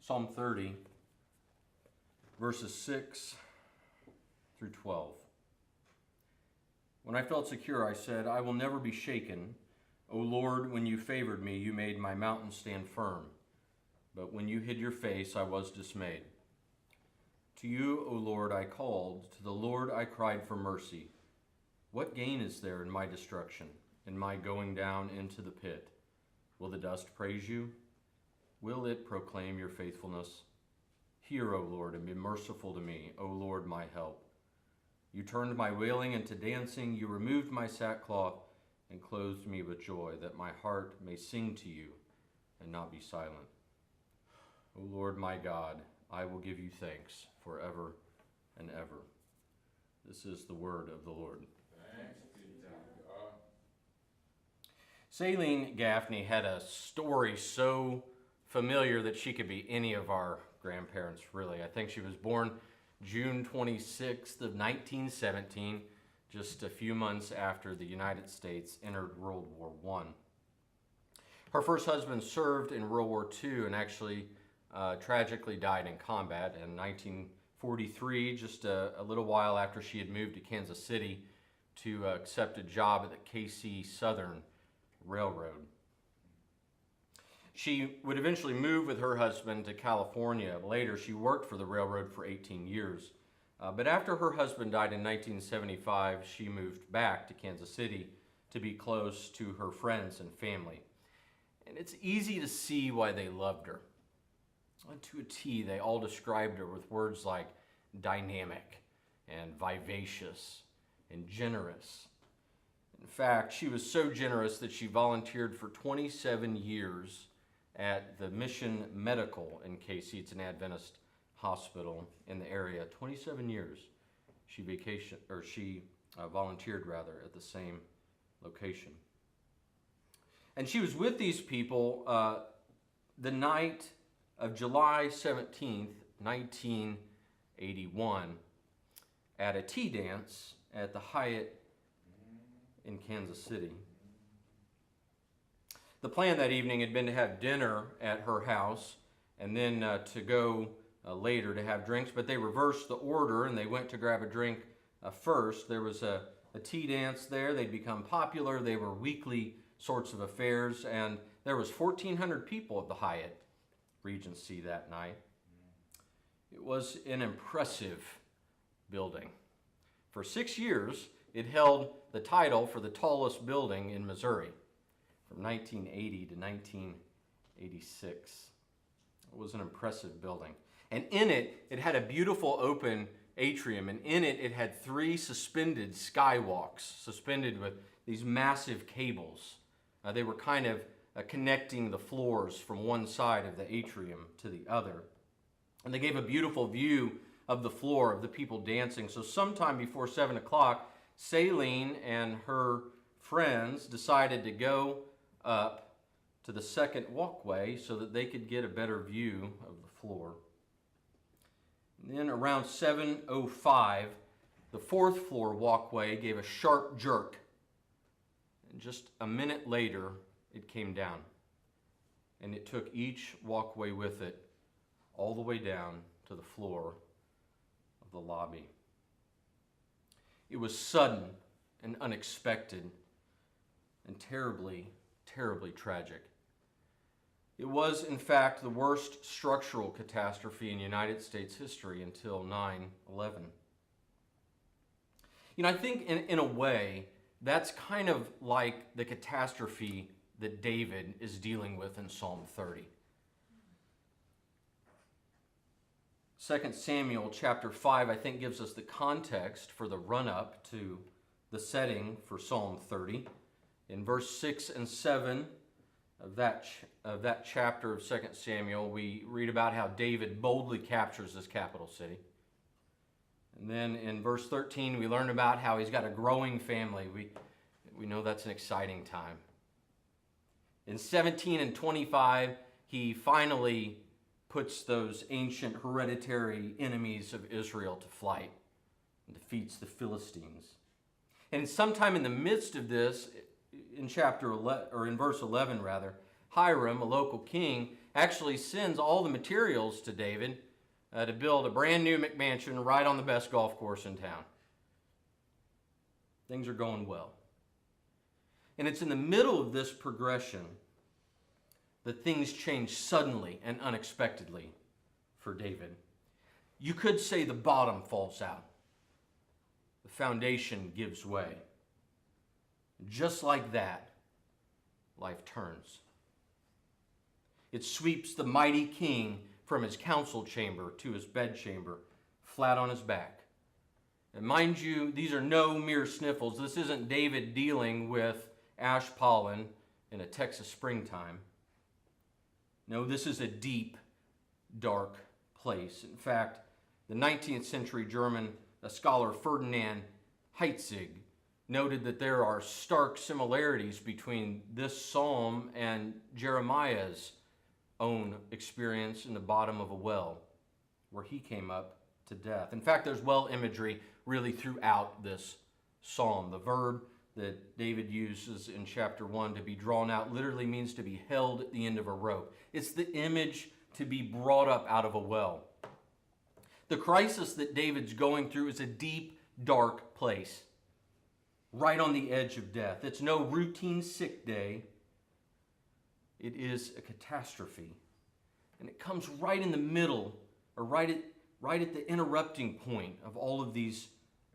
Psalm 30, verses 6 through 12. When I felt secure, I said, I will never be shaken. O Lord, when you favored me, you made my mountain stand firm. But when you hid your face, I was dismayed. To you, O Lord, I called. To the Lord I cried for mercy. What gain is there in my destruction, in my going down into the pit? Will the dust praise you? Will it proclaim your faithfulness? Hear, O Lord, and be merciful to me, O Lord, my help. You turned my wailing into dancing. You removed my sackcloth and clothed me with joy, that my heart may sing to you and not be silent. O Lord, my God, I will give you thanks forever and ever. This is the word of the Lord. Thanks be to God. Saline Gaffney had a story so familiar that she could be any of our grandparents, really. I think she was born June 26th of 1917, just a few months after the United States entered World War I. Her first husband served in World War II and actually tragically died in combat in 1943, just a little while after she had moved to Kansas City to accept a job at the KC Southern Railroad. She would eventually move with her husband to California. Later, she worked for the railroad for 18 years. But after her husband died in 1975, she moved back to Kansas City to be close to her friends and family. And it's easy to see why they loved her. To a T, they all described her with words like dynamic and vivacious and generous. In fact, she was so generous that she volunteered for 27 years at the Mission Medical in KC. It's an Adventist hospital in the area. 27 years she volunteered at the same location. And she was with these people the night of July 17th, 1981, at a tea dance at the Hyatt in Kansas City. The plan that evening had been to have dinner at her house and then to go later to have drinks, but they reversed the order and they went to grab a drink first. There was a tea dance there. They'd become popular. They were weekly sorts of affairs, and there was 1,400 people at the Hyatt Regency that night. It was an impressive building. For 6 years, it held the title for the tallest building in Missouri from 1980 to 1986. It was an impressive building. And in it, it had a beautiful open atrium, and in it, it had 3 suspended skywalks, suspended with these massive cables. They were kind of connecting the floors from one side of the atrium to the other. And they gave a beautiful view of the floor, of the people dancing. So sometime before 7 o'clock, Saline and her friends decided to go up to the second walkway so that they could get a better view of the floor. And then around 7:05, the 4th floor walkway gave a sharp jerk. And just a minute later, it came down. And it took each walkway with it all the way down to the floor of the lobby. It was sudden and unexpected and terribly, terribly tragic. It was, in fact, the worst structural catastrophe in United States history until 9/11. I think in a way, that's kind of like the catastrophe that David is dealing with in Psalm 30. 2 Samuel chapter 5, I think, gives us the context for the run-up to the setting for Psalm 30. In verse 6 and 7 of that chapter of 2 Samuel, we read about how David boldly captures this capital city. And then in verse 13, we learn about how he's got a growing family. We know that's an exciting time. In 17 and 25, he finally puts those ancient hereditary enemies of Israel to flight and defeats the Philistines. And sometime in the midst of this, in verse 11, Hiram, a local king, actually sends all the materials to David to build a brand new McMansion right on the best golf course in town. Things are going well. And it's in the middle of this progression that things change suddenly and unexpectedly for David. You could say the bottom falls out. The foundation gives way. Just like that, life turns. It sweeps the mighty king from his council chamber to his bedchamber, flat on his back. And mind you, these are no mere sniffles. This isn't David dealing with ash pollen in a Texas springtime. No, this is a deep, dark place. In fact, the 19th century German scholar Ferdinand Heitzig noted that there are stark similarities between this psalm and Jeremiah's own experience in the bottom of a well where he came up to death. In fact, there's well imagery really throughout this psalm. The verb that David uses in chapter 1, to be drawn out, literally means to be held at the end of a rope. It's the image to be brought up out of a well. The crisis that David's going through is a deep, dark place, right on the edge of death. It's no routine sick day. It is a catastrophe. And it comes right in the middle, or right at the interrupting point of all of these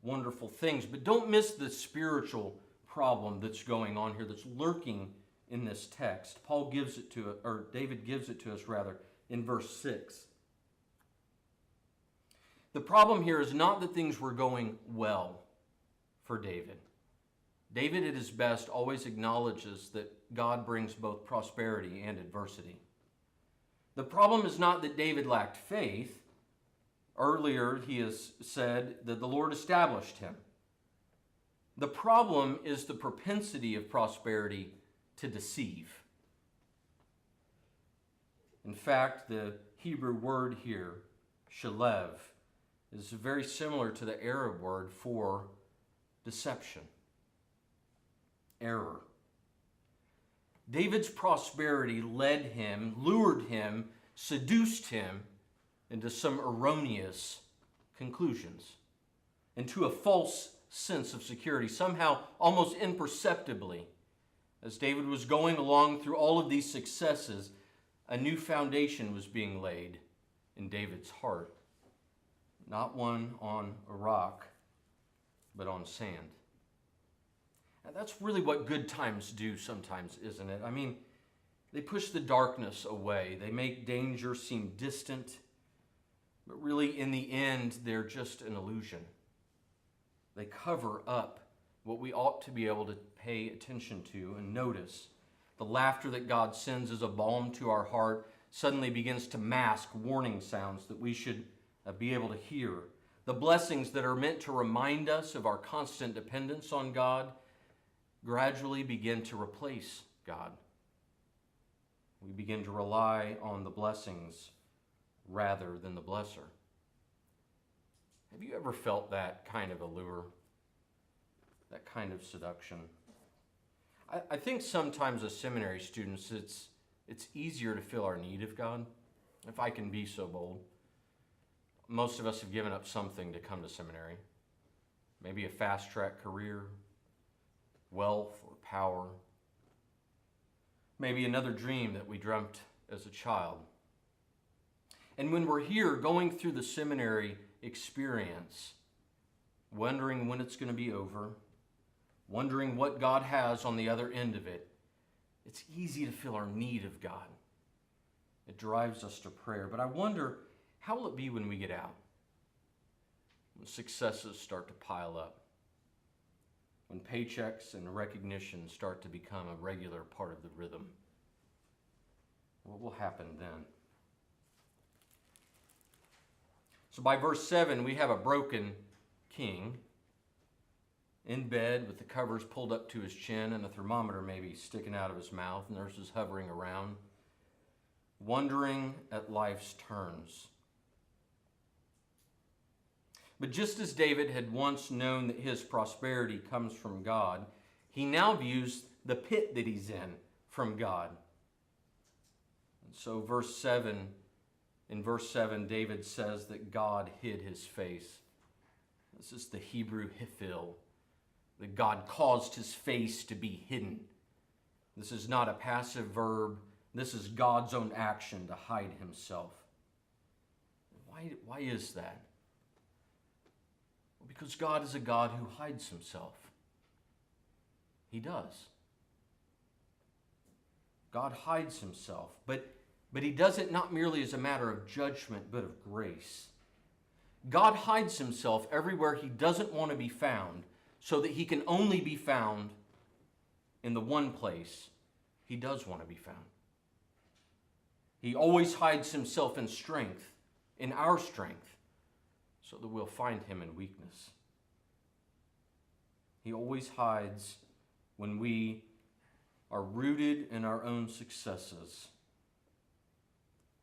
wonderful things. But don't miss the spiritual problem that's going on here, that's lurking in this text. David gives it to us rather, in verse 6. The problem here is not that things were going well for David. David, at his best, always acknowledges that God brings both prosperity and adversity. The problem is not that David lacked faith. Earlier, he has said that the Lord established him. The problem is the propensity of prosperity to deceive. In fact, the Hebrew word here, shalev, is very similar to the Arab word for deception, error. David's prosperity led him, lured him, seduced him into some erroneous conclusions, into a false sense of security, somehow almost imperceptibly. As David was going along through all of these successes, a new foundation was being laid in David's heart. Not one on a rock, but on sand. And that's really what good times do sometimes, isn't it? I mean, they push the darkness away. They make danger seem distant. But really, in the end, they're just an illusion. They cover up what we ought to be able to pay attention to and notice. The laughter that God sends as a balm to our heart suddenly begins to mask warning sounds that we should be able to hear. The blessings that are meant to remind us of our constant dependence on God gradually begin to replace God. We begin to rely on the blessings rather than the blesser. Have you ever felt that kind of allure? That kind of seduction? I think sometimes as seminary students, it's easier to feel our need of God, if I can be so bold. Most of us have given up something to come to seminary. Maybe a fast-track career, wealth or power. Maybe another dream that we dreamt as a child. And when we're here going through the seminary experience, wondering when it's going to be over, wondering what God has on the other end of it, it's easy to feel our need of God. It drives us to prayer. But I wonder, how will it be when we get out? When successes start to pile up? When paychecks and recognition start to become a regular part of the rhythm? What will happen then? So by verse 7, we have a broken king in bed with the covers pulled up to his chin and a thermometer maybe sticking out of his mouth, nurses hovering around, wondering at life's turns. But just as David had once known that his prosperity comes from God, he now views the pit that he's in from God. So in verse 7, David says that God hid his face. This is the Hebrew hifil, that God caused his face to be hidden. This is not a passive verb. This is God's own action to hide himself. Why is that? Well, because God is a God who hides himself. He does. God hides himself, but he does it not merely as a matter of judgment, but of grace. God hides himself everywhere he doesn't want to be found, so that he can only be found in the one place he does want to be found. He always hides himself in strength, in our strength, so that we'll find him in weakness. He always hides when we are rooted in our own successes,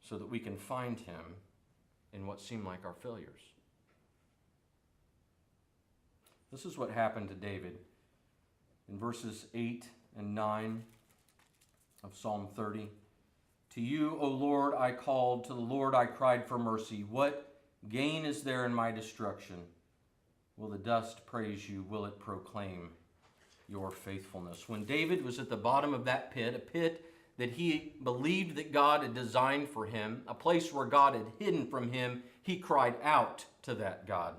so that we can find him in what seem like our failures. This is what happened to David in verses 8 and 9 of Psalm 30. To you, O Lord, I called, to the Lord I cried for mercy. What gain is there in my destruction? Will the dust praise you? Will it proclaim your faithfulness? When David was at the bottom of that pit, a pit that he believed that God had designed for him, a place where God had hidden from him, he cried out to that God.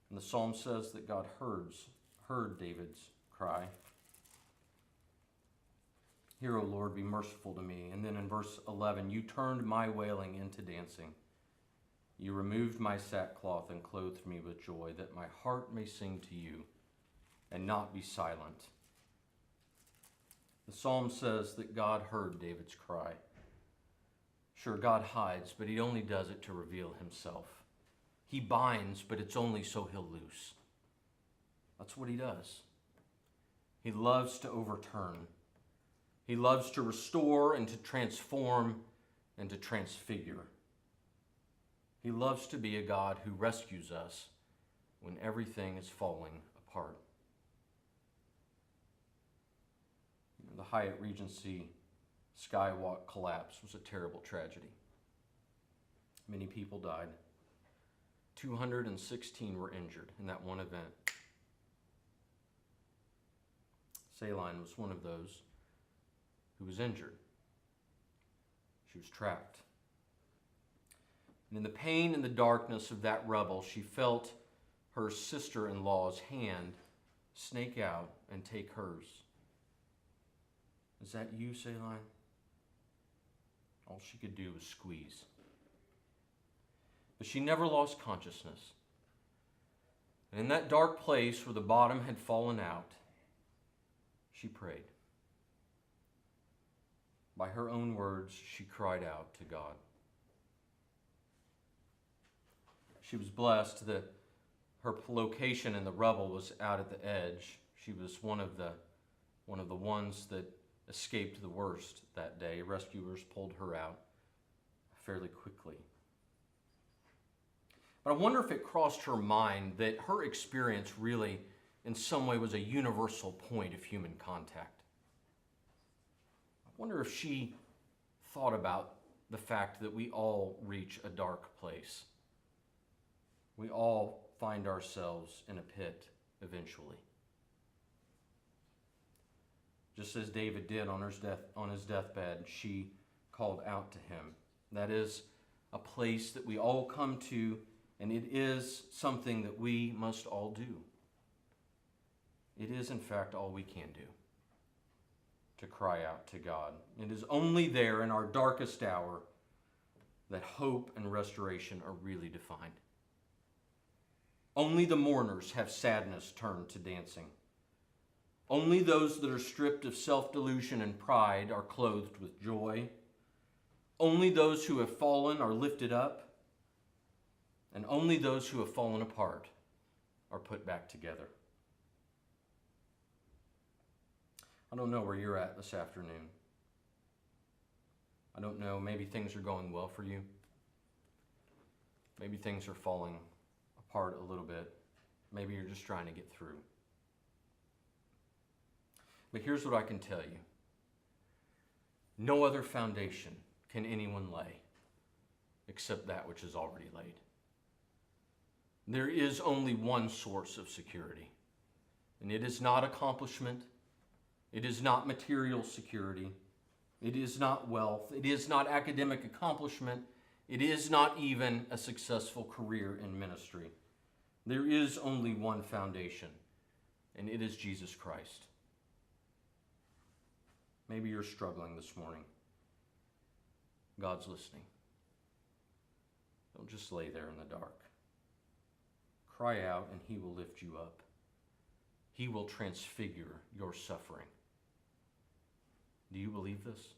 And the psalm says that God heard David's cry. Hear, O Lord, be merciful to me. And then in verse 11, you turned my wailing into dancing. You removed my sackcloth and clothed me with joy, that my heart may sing to you and not be silent. The psalm says that God heard David's cry. Sure, God hides, but he only does it to reveal himself. He binds, but it's only so he'll loose. That's what he does. He loves to overturn. He loves to restore and to transform and to transfigure. He loves to be a God who rescues us when everything is falling apart. The Hyatt Regency Skywalk collapse was a terrible tragedy. Many people died. 216 were injured in that one event. Celine was one of those who was injured. She was trapped. And in the pain and the darkness of that rubble, she felt her sister-in-law's hand snake out and take hers. Is that you, Celine? All she could do was squeeze. But she never lost consciousness. And in that dark place where the bottom had fallen out, she prayed. By her own words, she cried out to God. She was blessed that her location in the rubble was out at the edge. She was one of the ones that escaped the worst that day. Rescuers pulled her out fairly quickly. But I wonder if it crossed her mind that her experience really, in some way, was a universal point of human contact. I wonder if she thought about the fact that we all reach a dark place. We all find ourselves in a pit eventually. Just as David did on his deathbed, she called out to him. That is a place that we all come to, and it is something that we must all do. It is, in fact, all we can do, to cry out to God. It is only there in our darkest hour that hope and restoration are really defined. Only the mourners have sadness turned to dancing. Only those that are stripped of self-delusion and pride are clothed with joy. Only those who have fallen are lifted up. And only those who have fallen apart are put back together. I don't know where you're at this afternoon. I don't know, maybe things are going well for you. Maybe things are falling apart a little bit. Maybe you're just trying to get through. But here's what I can tell you. No other foundation can anyone lay except that which is already laid. There is only one source of security, and it is not accomplishment. It is not material security. It is not wealth. It is not academic accomplishment. It is not even a successful career in ministry. There is only one foundation, and it is Jesus Christ. Maybe you're struggling this morning. God's listening. Don't just lay there in the dark. Cry out and he will lift you up. He will transfigure your suffering. Do you believe this?